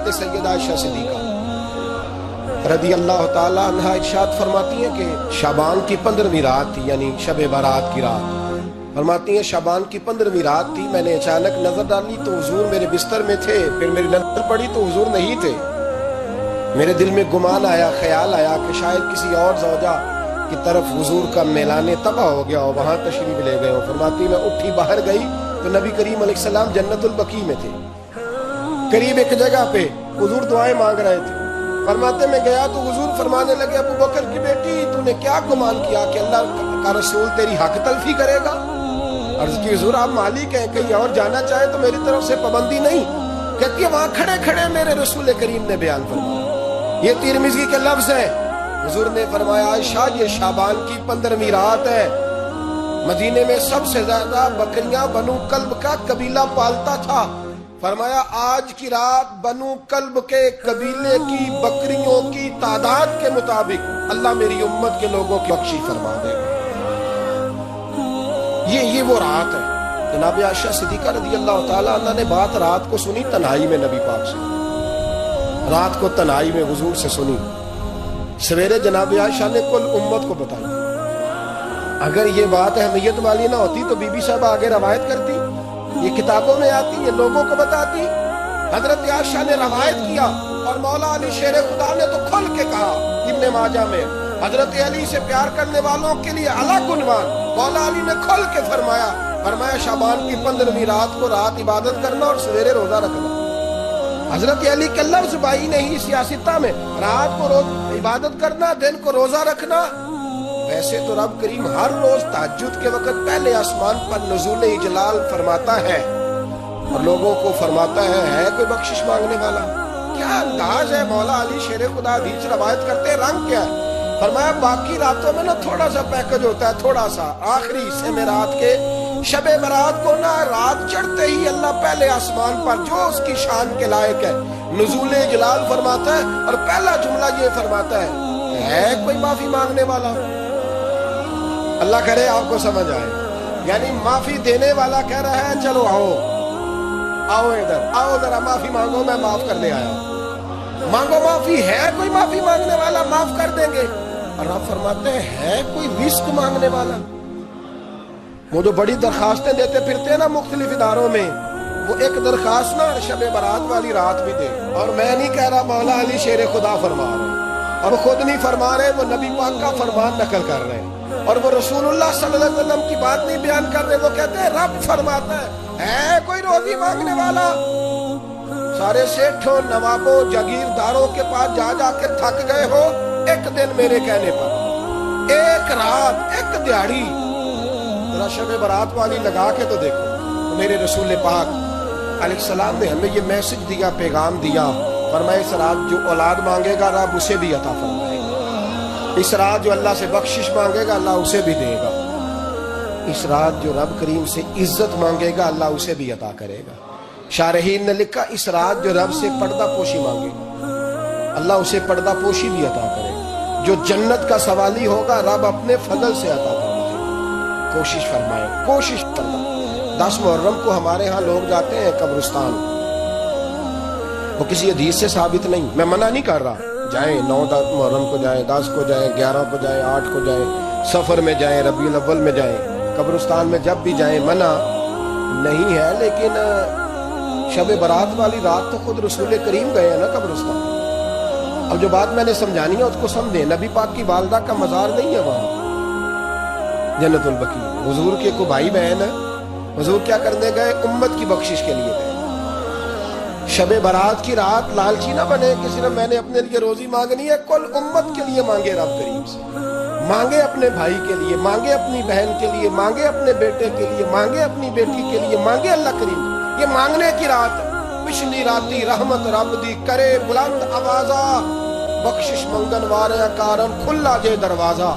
حضرت سیدہ عائشہ صدیقہ رضی اللہ تعالی عنہا ارشاد فرماتی ہیں کہ شعبان کی 15ویں رات تھی، یعنی شب برات کی رات۔ فرماتی ہیں شعبان کی 15ویں رات تھی، میں نے اچانک نظر ڈالی تو حضور میرے بستر میں تھے، پھر میری نظر پڑی تو حضور نہیں تھے۔ میرے دل میں گمان آیا، خیال آیا کہ شاید کسی اور زوجہ کی طرف حضور کا میلان تباہ ہو گیا ہو، وہاں تشریف لے گئے ہو۔ فرماتی میں اٹھی باہر گئی تو نبی کریم علیہ السلام جنت البقیع میں تھے، قریب ایک جگہ پہ حضور دعائیں مانگ رہے تھے۔ فرماتے میں گیا تو حضور فرمانے لگے ابو بکر کی بیٹی تو نے کیا گمان کیا کہ اللہ کا رسول تیری حق تلفی کرے گا؟ عرض کی حضور آپ مالک ہیں، کہیں اور جانا چاہے تو میری طرف سے پابندی نہیں۔ کہتی ہے وہاں کھڑے کھڑے میرے رسول کریم نے بیان فرمایا، یہ ترمذی کے لفظ ہیں۔ حضور نے فرمایا عائشہ یہ شعبان کی 15ویں رات ہے، مدینے میں سب سے زیادہ بکریاں بنو کلب کا قبیلہ پالتا تھا۔ فرمایا آج کی رات بنو کلب کے قبیلے کی بکریوں کی تعداد کے مطابق اللہ میری امت کے لوگوں کی بخشش فرما دے گا۔ یہ وہ رات ہے۔ جناب عائشہ صدیقہ رضی اللہ تعالی عنہ نے بات رات کو سنی تنہائی میں نبی پاک سے، رات کو تنہائی میں حضور سے سنی۔ سویرے جناب عائشہ نے کل امت کو بتائی۔ اگر یہ بات اہمیت والی نہ ہوتی تو بی بی صاحب آگے روایت کرتی، یہ کتابوں میں آتی، یہ لوگوں کو بتاتی۔ حضرت عائشہ نے روایت کیا اور مولا علی شیر خدا نے تو کھل کے کہا ابن ماجہ میں، حضرت علی سے پیار کرنے والوں کے لیے الگ عنوان۔ مولا علی نے کھل کے فرمایا شعبان کی 15ویں رات کو رات عبادت کرنا اور سویرے روزہ رکھنا۔ حضرت علی کے لفظ بائی نہیں سیاستہ میں، رات کو روز عبادت کرنا، دن کو روزہ رکھنا۔ ویسے تو رب کریم ہر روز تہجد کے وقت پہلے آسمان پر نزول جلال فرماتا ہے اور لوگوں کو فرماتا ہے کوئی بخشش مانگنے والا؟ کیا انداز ہے مولا علی شیر خدا حدیث روایت کرتے، رنگ کیا ہے؟ فرمایا باقی راتوں میں نا تھوڑا سا پیکج ہوتا ہے، تھوڑا سا آخری حصے میں رات کے شب برات کو نا رات چڑھتے ہی اللہ پہلے آسمان پر جو اس کی شان کے لائق ہے نزول جلال فرماتا ہے اور پہلا جملہ یہ فرماتا ہے کوئی معافی مانگنے والا؟ اللہ کرے آپ کو سمجھ آئے، یعنی معافی دینے والا کہہ رہا ہے چلو آؤ ادھر آؤ ذرا معافی مانگو، میں معاف کرنے آیا ہوں۔ مانگو معافی، ہے کوئی معافی مانگنے والا؟ معاف کر دیں گے۔ اور آپ فرماتے ہیں ہے کوئی رزق مانگنے والا؟ وہ جو بڑی درخواستیں دیتے پھرتے ہیں نا مختلف اداروں میں، وہ ایک درخواست نا شب برات والی رات بھی دے۔ اور میں نہیں کہہ رہا، مولا علی شیر خدا فرما رہے، اور خود نہیں فرما رہے، وہ نبی پاک کا فرمان نقل کر رہے ہیں، اور وہ رسول اللہ صلی اللہ علیہ وسلم کی بات نہیں بیان کر رہے، وہ کہتے ہیں رب فرماتا ہے کوئی روزی مانگنے والا؟ سارے سیٹھوں نوابوں جاگیرداروں کے پاس جا کے تھک گئے ہو، ایک دن میرے کہنے پر، ایک رات، ایک دیہڑی ذرا شب برات والی لگا کے تو دیکھو۔ میرے رسول پاک علیہ السلام نے ہمیں یہ میسج دیا، پیغام دیا، فرمایا اس رات جو اولاد مانگے گا رب اسے بھی عطا فرمائے گا، اس رات جو اللہ سے بخشش مانگے گا اللہ اسے بھی دے گا، اس رات جو رب کریم سے عزت مانگے گا اللہ اسے بھی عطا کرے گا۔ شارحین نے لکھا اس رات جو رب سے پردہ پوشی مانگے گا اللہ اسے پردہ پوشی بھی عطا کرے گا، جو جنت کا سوالی ہوگا رب اپنے فضل سے عطا فرمائے گا۔ کوشش فرمائے، کوشش کرنا۔ 10 محرم کو ہمارے ہاں لوگ جاتے ہیں قبرستان، وہ کسی حدیث سے ثابت نہیں، میں منع نہیں کر رہا، جائیں 9 محرم کو جائیں، 10 کو جائیں، 11 کو جائیں، 8 کو جائیں، سفر میں جائیں، ربیع الاول میں جائیں، قبرستان میں جب بھی جائیں منع نہیں ہے، لیکن شب برات والی رات تو خود رسول کریم گئے ہیں نا قبرستان۔ اب جو بات میں نے سمجھانی ہے اس کو سمجھیں، نبی پاک کی والدہ کا مزار نہیں ہے وہاں جنت البقیع، حضور کے کو بھائی بہن ہے، حضور کیا کرنے گئے؟ امت کی بخشش کے لیے گئے۔ شب برات کی رات لالچی نہ بنے کہ صرف میں نے اپنے لیے روزی مانگنی ہے، کل امت کے لیے مانگے، رب کریم سے مانگے، اپنے بھائی کے لیے مانگے، اپنی بہن کے لیے مانگے، اپنے بیٹے کے لیے مانگے، اپنی بیٹی کے لیے مانگے۔ اللہ کریم یہ مانگنے کی رات، پچھلی راتی رحمت رب دی کرے بلند آوازہ، بخشش منگن وارے کارن کھلا جے دروازہ۔